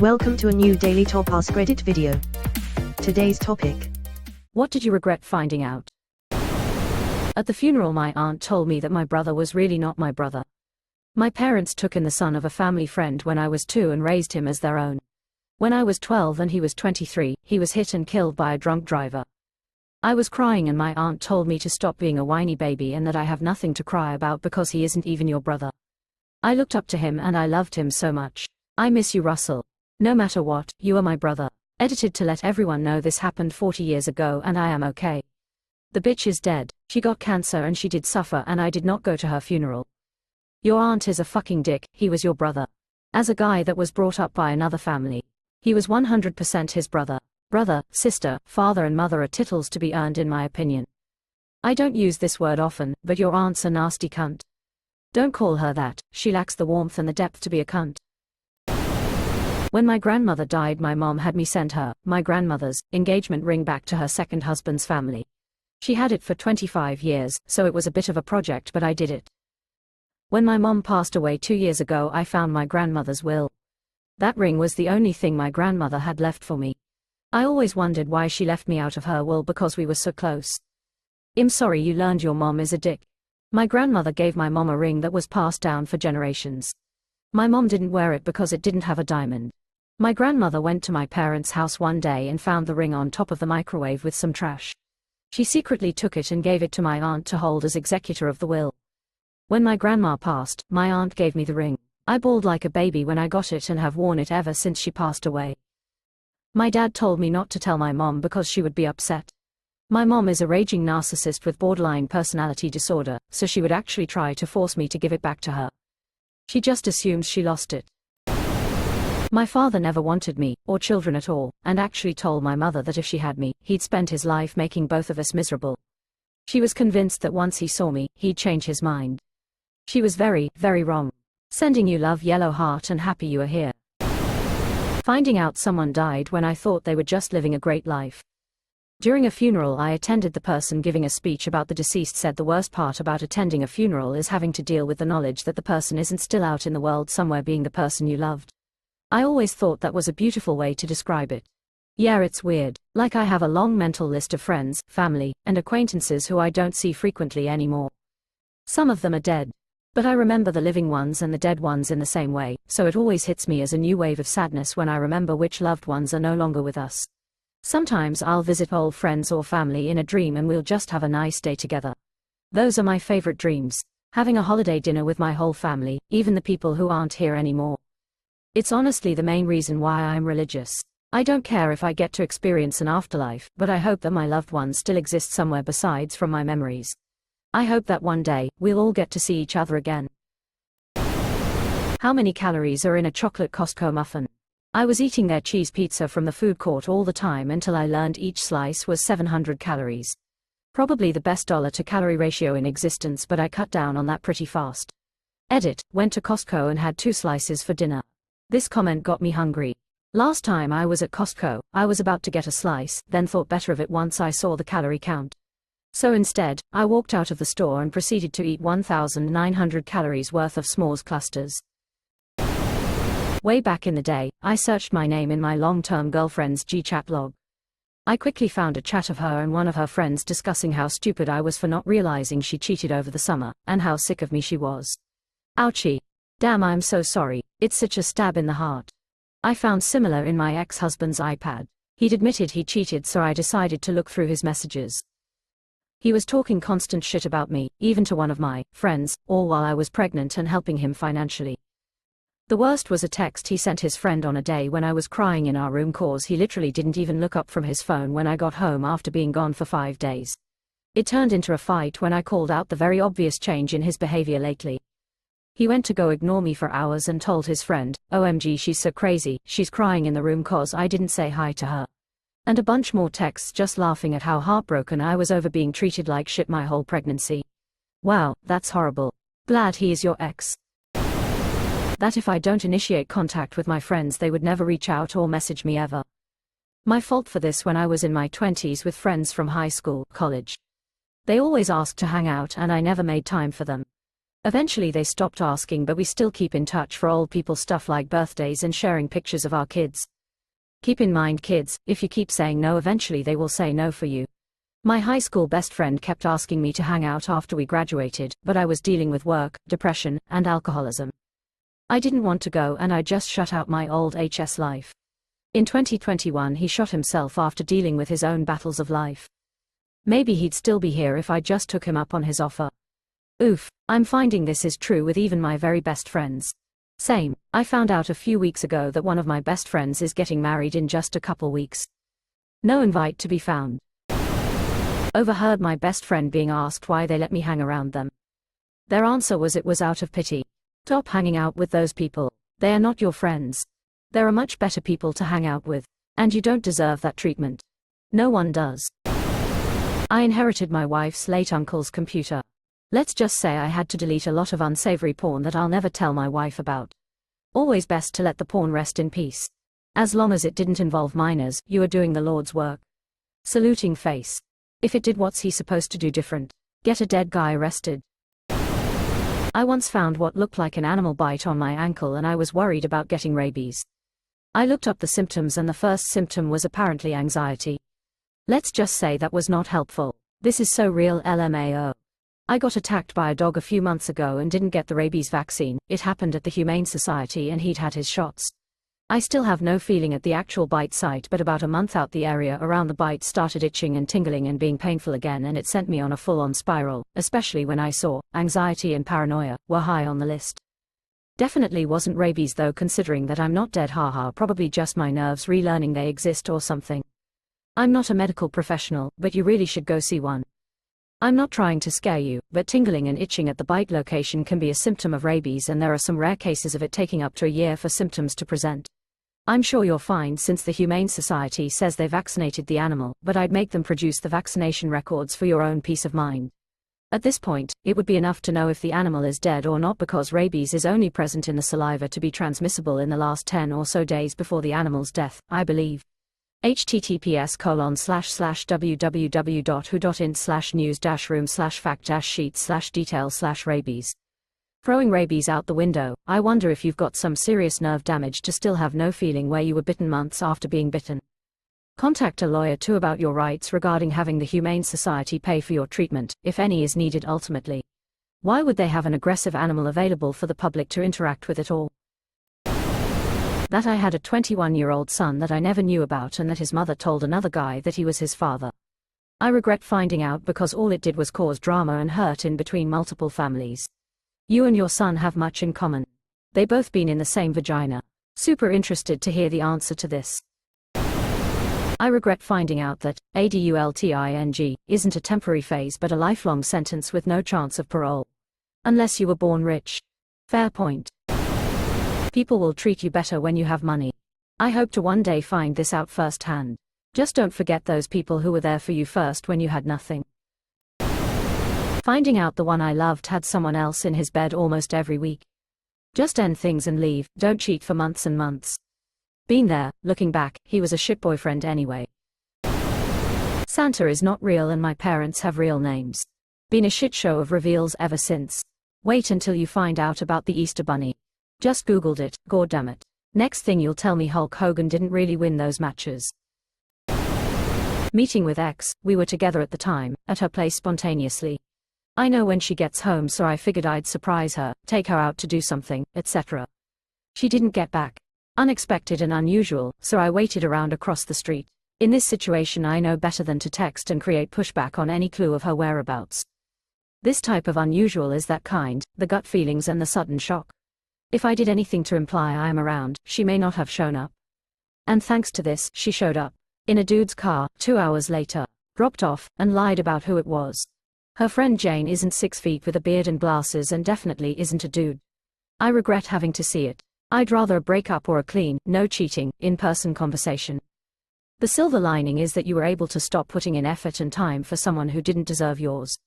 Welcome to a new daily top AskReddit video. Today's topic: what did you regret finding out? At the funeral, my aunt told me that my brother was really not my brother. My parents took in the son of a family friend when I was 2 and raised him as their own. When I was 12 and he was 23, he was hit and killed by a drunk driver. I was crying and my aunt told me to stop being a whiny baby and that I have nothing to cry about because he isn't even your brother. I looked up to him and I loved him so much. I miss you, Russell. No matter what, you are my brother. Edited to let everyone know this happened 40 years ago and I am okay. The bitch is dead. She got cancer and she did suffer and I did not go to her funeral. Your aunt is a fucking dick. He was your brother. As a guy that was brought up by another family, he was 100% his brother. Brother, sister, father and mother are titles to be earned in my opinion. I don't use this word often, but your aunt's a nasty cunt. Don't call her that. She lacks the warmth and the depth to be a cunt. When my grandmother died, my mom had me send her, my grandmother's, engagement ring back to her second husband's family. She had it for 25 years, so it was a bit of a project, but I did it. When my mom passed away 2 years ago, I found my grandmother's will. That ring was the only thing my grandmother had left for me. I always wondered why she left me out of her will because we were so close. I'm sorry you learned your mom is a dick. My grandmother gave my mom a ring that was passed down for generations. My mom didn't wear it because it didn't have a diamond. My grandmother went to my parents' house one day and found the ring on top of the microwave with some trash. She secretly took it and gave it to my aunt to hold as executor of the will. When my grandma passed, my aunt gave me the ring. I bawled like a baby when I got it and have worn it ever since she passed away. My dad told me not to tell my mom because she would be upset. My mom is a raging narcissist with borderline personality disorder, so she would actually try to force me to give it back to her. She just assumes she lost it. My father never wanted me, or children at all, and actually told my mother that if she had me, he'd spend his life making both of us miserable. She was convinced that once he saw me, he'd change his mind. She was very, very wrong. Sending you love, yellow heart, and happy you are here. Finding out someone died when I thought they were just living a great life. During a funeral I attended, the person giving a speech about the deceased said the worst part about attending a funeral is having to deal with the knowledge that the person isn't still out in the world somewhere being the person you loved. I always thought that was a beautiful way to describe it. Yeah, it's weird. Like I have a long mental list of friends, family, and acquaintances who I don't see frequently anymore. Some of them are dead. But I remember the living ones and the dead ones in the same way, so it always hits me as a new wave of sadness when I remember which loved ones are no longer with us. Sometimes I'll visit old friends or family in a dream and we'll just have a nice day together. Those are my favorite dreams. Having a holiday dinner with my whole family, even the people who aren't here anymore. It's honestly the main reason why I'm religious. I don't care if I get to experience an afterlife, but I hope that my loved ones still exist somewhere besides from my memories. I hope that one day, we'll all get to see each other again. How many calories are in a chocolate Costco muffin? I was eating their cheese pizza from the food court all the time until I learned each slice was 700 calories. Probably the best dollar to calorie ratio in existence, but I cut down on that pretty fast. Edit, went to Costco and had 2 slices for dinner. This comment got me hungry. Last time I was at Costco, I was about to get a slice, then thought better of it once I saw the calorie count. So instead, I walked out of the store and proceeded to eat 1,900 calories worth of s'mores clusters. Way back in the day, I searched my name in my long-term girlfriend's G-chat log. I quickly found a chat of her and one of her friends discussing how stupid I was for not realizing she cheated over the summer, and how sick of me she was. Ouchie. Damn, I'm so sorry. It's such a stab in the heart. I found similar in my ex-husband's iPad. He'd admitted he cheated, so I decided to look through his messages. He was talking constant shit about me, even to one of my friends, all while I was pregnant and helping him financially. The worst was a text he sent his friend on a day when I was crying in our room cause he literally didn't even look up from his phone when I got home after being gone for 5 days. It turned into a fight when I called out the very obvious change in his behavior lately. He went to go ignore me for hours and told his friend, OMG, she's so crazy, she's crying in the room cause I didn't say hi to her. And a bunch more texts just laughing at how heartbroken I was over being treated like shit my whole pregnancy. Wow, that's horrible. Glad he is your ex. That if I don't initiate contact with my friends they would never reach out or message me ever. My fault for this when I was in my 20s with friends from high school, college. They always asked to hang out and I never made time for them. Eventually they stopped asking, but we still keep in touch for old people stuff like birthdays and sharing pictures of our kids. Keep in mind, kids, if you keep saying no, eventually they will say no for you. My high school best friend kept asking me to hang out after we graduated, but I was dealing with work, depression, and alcoholism. I didn't want to go, and I just shut out my old HS life. In 2021 he shot himself after dealing with his own battles of life. Maybe he'd still be here if I just took him up on his offer. Oof, I'm finding this is true with even my very best friends. Same, I found out a few weeks ago that one of my best friends is getting married in just a couple weeks. No invite to be found. Overheard my best friend being asked why they let me hang around them. Their answer was it was out of pity. Stop hanging out with those people. They are not your friends. There are much better people to hang out with, and you don't deserve that treatment. No one does. I inherited my wife's late uncle's computer. Let's just say I had to delete a lot of unsavory porn that I'll never tell my wife about. Always best to let the porn rest in peace. As long as it didn't involve minors, you are doing the Lord's work. Saluting face. If it did, what's he supposed to do different? Get a dead guy arrested? I once found what looked like an animal bite on my ankle and I was worried about getting rabies. I looked up the symptoms and the first symptom was apparently anxiety. Let's just say that was not helpful. This is so real, LMAO. I got attacked by a dog a few months ago and didn't get the rabies vaccine. It happened at the Humane Society and he'd had his shots. I still have no feeling at the actual bite site, but about a month out the area around the bite started itching and tingling and being painful again, and it sent me on a full-on spiral, especially when I saw anxiety and paranoia were high on the list. Definitely wasn't rabies though, considering that I'm not dead, haha, probably just my nerves relearning they exist or something. I'm not a medical professional, but you really should go see one. I'm not trying to scare you, but tingling and itching at the bite location can be a symptom of rabies, and there are some rare cases of it taking up to a year for symptoms to present. I'm sure you're fine since the Humane Society says they vaccinated the animal, but I'd make them produce the vaccination records for your own peace of mind. At this point, it would be enough to know if the animal is dead or not, because rabies is only present in the saliva to be transmissible in the last 10 or so days before the animal's death, I believe. https://www.who.in/news-room/fact-sheet/details/rabies. Throwing rabies out the window, I wonder if you've got some serious nerve damage to still have no feeling where you were bitten months after being bitten. Contact a lawyer too about your rights regarding having the Humane Society pay for your treatment, if any is needed ultimately. Why would they have an aggressive animal available for the public to interact with at all? That I had a 21-year-old son that I never knew about, and that his mother told another guy that he was his father. I regret finding out, because all it did was cause drama and hurt in between multiple families. You and your son have much in common. They both been in the same vagina. Super interested to hear the answer to this. I regret finding out that adulting isn't a temporary phase but a lifelong sentence with no chance of parole. Unless you were born rich. Fair point. People will treat you better when you have money. I hope to one day find this out firsthand. Just don't forget those people who were there for you first when you had nothing. Finding out the one I loved had someone else in his bed almost every week. Just end things and leave, don't cheat for months and months. Been there, looking back, he was a shit boyfriend anyway. Santa is not real and my parents have real names. Been a shit show of reveals ever since. Wait until you find out about the Easter Bunny. Just googled it, goddammit. Next thing you'll tell me Hulk Hogan didn't really win those matches. Meeting with ex, we were together at the time, at her place spontaneously. I know when she gets home, so I figured I'd surprise her, take her out to do something, etc. She didn't get back. Unexpected and unusual, so I waited around across the street. In this situation I know better than to text and create pushback on any clue of her whereabouts. This type of unusual is that kind, the gut feelings and the sudden shock. If I did anything to imply I am around, she may not have shown up. And thanks to this, she showed up. In a dude's car, 2 hours later. Dropped off, and lied about who it was. Her friend Jane isn't 6 feet with a beard and glasses and definitely isn't a dude. I regret having to see it. I'd rather a breakup or a clean, no cheating, in-person conversation. The silver lining is that you were able to stop putting in effort and time for someone who didn't deserve yours.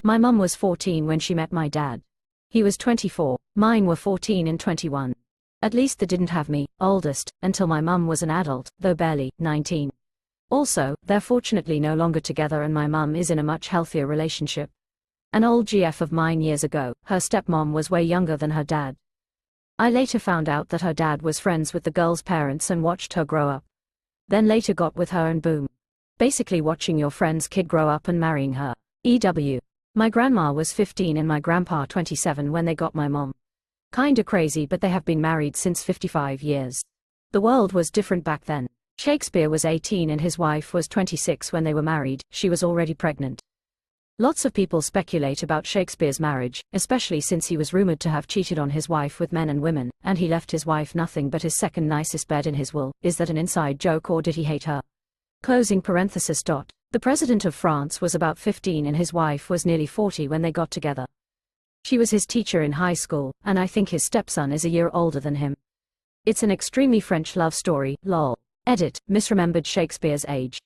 My mum was 14 when she met my dad. He was 24, mine were 14 and 21. At least they didn't have me, oldest, until my mum was an adult, though barely, 19. Also, they're fortunately no longer together and my mum is in a much healthier relationship. An old GF of mine years ago, her stepmom was way younger than her dad. I later found out that her dad was friends with the girl's parents and watched her grow up. Then later got with her and boom. Basically watching your friend's kid grow up and marrying her. EW. My grandma was 15 and my grandpa 27 when they got my mom. Kinda crazy, but they have been married since 55 years. The world was different back then. Shakespeare was 18 and his wife was 26 when they were married. She was already pregnant. Lots of people speculate about Shakespeare's marriage, especially since he was rumored to have cheated on his wife with men and women, and he left his wife nothing but his second nicest bed in his will. Is that an inside joke or did he hate her? Closing parenthesis. The president of France was about 15 and his wife was nearly 40 when they got together. She was his teacher in high school, and I think his stepson is a year older than him. It's an extremely French love story, lol. Edit, misremembered Shakespeare's age.